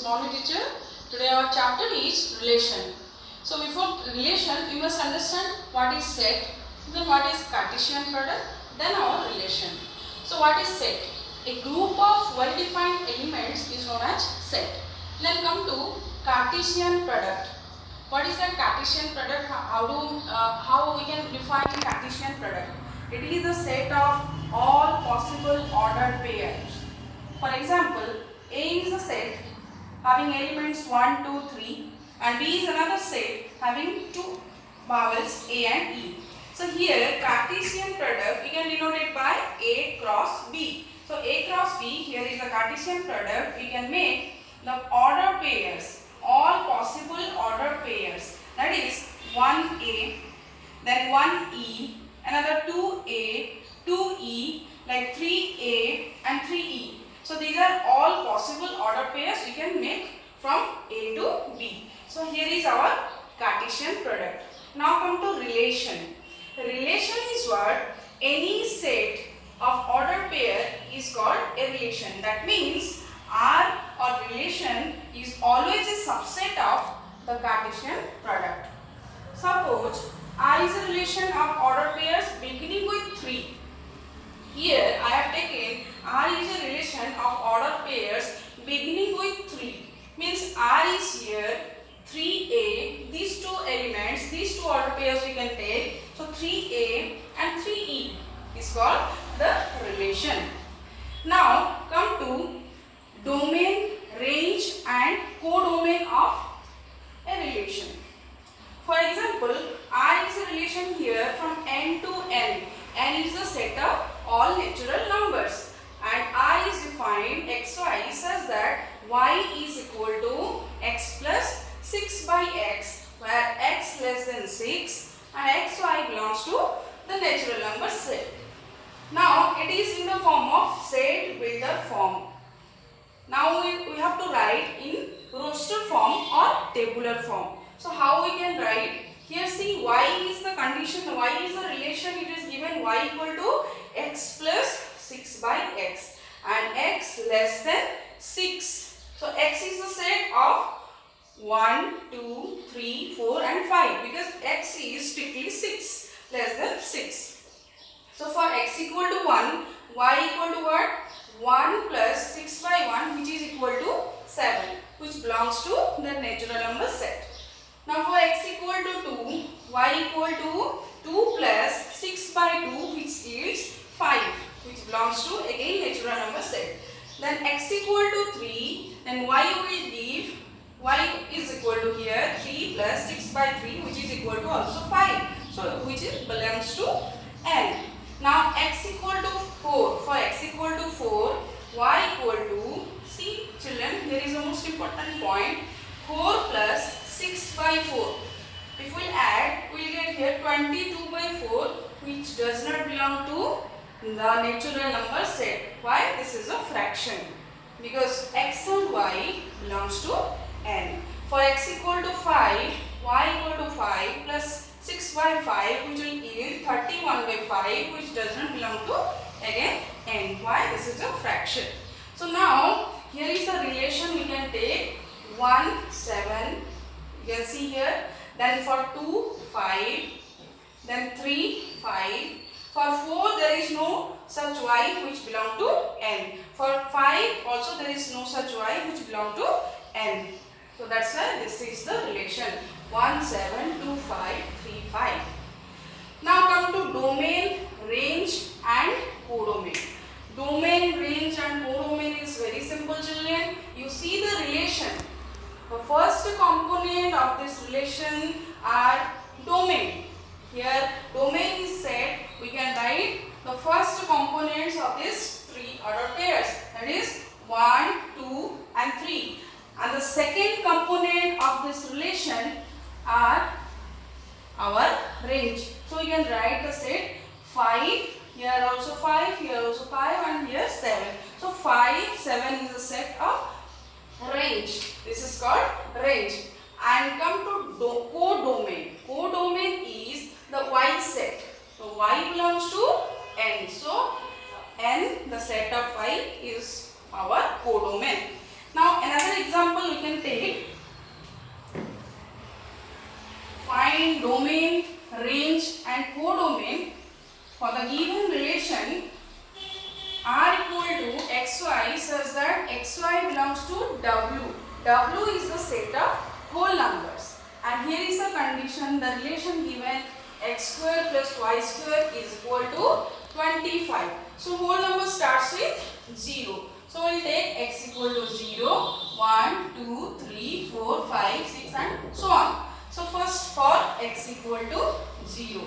Morning teacher. Today our chapter is relation. So before relation, we must understand what is set, then what is Cartesian product, then our relation. So what is set? A group of well-defined elements is known as set. Then come to Cartesian product. What is that Cartesian product? How we can define Cartesian product? It is the set of all possible ordered pairs. For example, A is a set having elements 1, 2, 3 and B is another set having two vowels A and E. So here Cartesian product we can denote it by A cross B. So A cross B, here is the Cartesian product. We can make the order pairs, all possible order pairs. That is 1A, then 1E, another 2A, 2E, like 3A and 3E. So these are all possible order pairs we can make from A to B. So here is our Cartesian product. Now come to relation. Relation is what? Any set of order pair is called a relation. That means R or relation is always a subset of the Cartesian product. Suppose R is a relation of order pairs beginning with 3. Here I have taken R is a relation of order pairs beginning with 3. Means R is here 3A, these two elements, these two order pairs we can take. So 3A and 3E is called the relation. Now come to domain, range and codomain of a relation. For example, R is a relation here from n to n. N is the set of all natural numbers and R is defined xy such that y is equal to x plus 6 by x, where x less than 6 and xy belongs to the natural number set. Now it is in the form of set builder form. Now we have to write in roster form or tabular form. So how we can write? Here see, y is the condition, y is the relation. It is given y equal to x plus 6 by x and x less than 6. So x is the set of 1, 2, 3, 4 and 5 because x is strictly 6 less than 6. So for x equal to 1, y equal to what? 1 plus 6 by 1 which is equal to 7, which belongs to the natural number set. Now for x equal to 2, y equal to 2 plus 6 by 2 which yields 5, which belongs to again natural number set. Then x equal to 3, then y will give, y is equal to here 3 plus 6 by 3 which is equal to also 5. So which belongs to n. Now x equal to 4, for x equal to 4, y equal to, see children, here is the most important point, 4 plus 6 by 4. If we add, we will get here 22 by 4 which does not belong to the natural number set. Why? This is a fraction because x and y belongs to n. For x equal to 5, y equal to 5 plus 6 by 5 which will yield 31 by 5 which does not belong to again n. Why? This is a fraction. So now here is the relation we can take 1, 7, you can see here, then for 2, 5, then 3, 5. For 4 there is no such y which belong to n. For 5 also there is no such y which belong to n. So that's why this is the relation 1, 7, 2, 5, 3, 5. Now come to domain, range and codomain. Domain, range and codomain is very simple children. You see the relation. The first component of this relation are domain. Here domain is set. We can write the first components of this three order pairs. That is 1, 2 and 3. And the second component of this relation are our range. So we can write the set 5, here also 5, here also 5 and here 7. So 5, 7 is the set of range. This is called range. And come to codomain. Codomain is the y set. So y belongs to n. So n, the set of y, is our codomain. Now another example we xy belongs to W. W is the set of whole numbers. And here is the condition, the relation given x square plus y square is equal to 25. So whole number starts with 0. So we will take x equal to 0, 1, 2, 3, 4, 5, 6 and so on. So first for x equal to 0.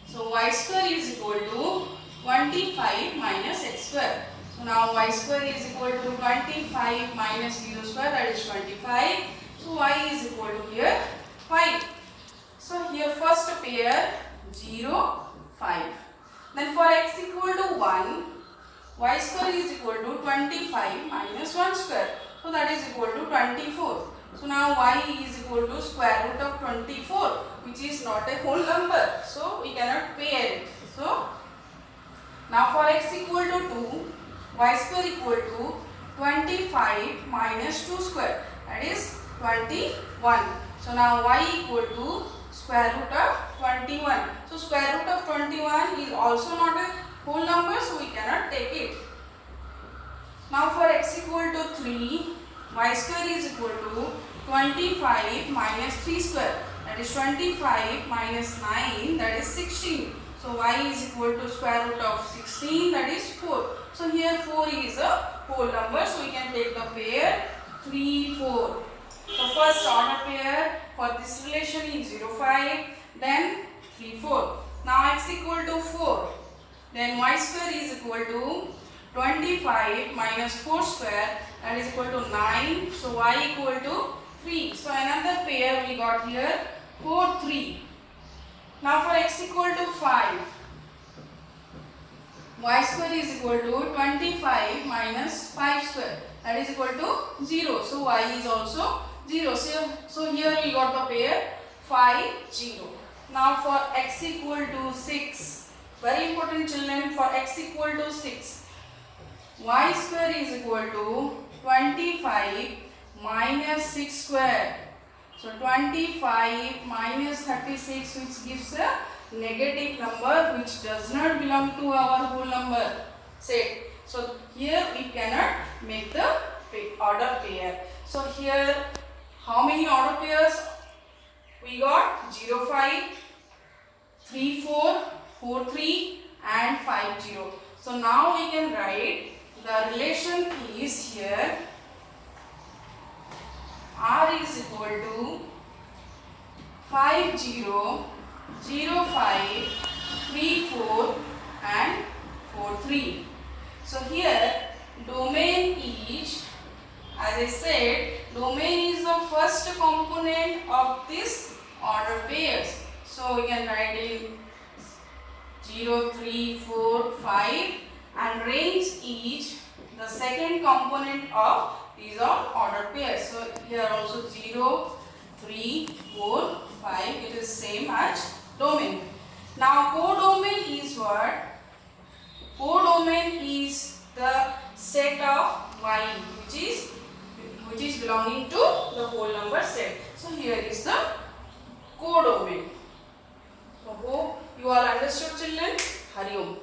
So y square is equal to 25 minus x square. So now y square is equal to 25 minus 0 square, that is 25. So y is equal to here 5. So here first pair 0, 5. Then for x equal to 1, y square is equal to 25 minus 1 square. So that is equal to 24. So now y is equal to square root of 24, which is not a whole number. So we cannot pair it. So now for x equal to 2, y square equal to 25 minus 2 square, that is 21. So now y equal to square root of 21. So square root of 21 is also not a whole number, so we cannot take it. Now for x equal to 3, y square is equal to 25 minus 3 square, that is 25 minus 9, that is 16. So y is equal to square root of 16, that is 4. So here 4 is a whole number, so we can take the pair 3, 4. So first order pair for this relation is 0, 5, then 3, 4. Now x equal to 4, then y square is equal to 25 minus 4 square, that is equal to 9. So y equal to 3. So another pair we got here 4, 3. Now for x equal to 5, y square is equal to 25 minus 5 square, that is equal to 0. So y is also 0. So here we got the pair 5, 0. Now for x equal to 6, very important children, for x equal to 6, y square is equal to 25 minus 6 square. So 25 minus 36, which gives a negative number which does not belong to our whole number set. So here we cannot make the order pair. So here how many order pairs we got? 0, 5, 3, 4, 4, 3 and 5, 0. So now we can write the relation is here r is equal to 5, 0, 0, 5, 3, 4 and 4, 3. So here domain is, as I said, domain is the first component of this order pairs. So we can write in 0, 3, 4, 5 and range is the second component of these are order pairs. So here also 0, 3, 4, 5, it is same as domain. Now codomain is what? Codomain is the set of y which is belonging to the whole number set. So here is the codomain. So hope you all understood children. Hari Om.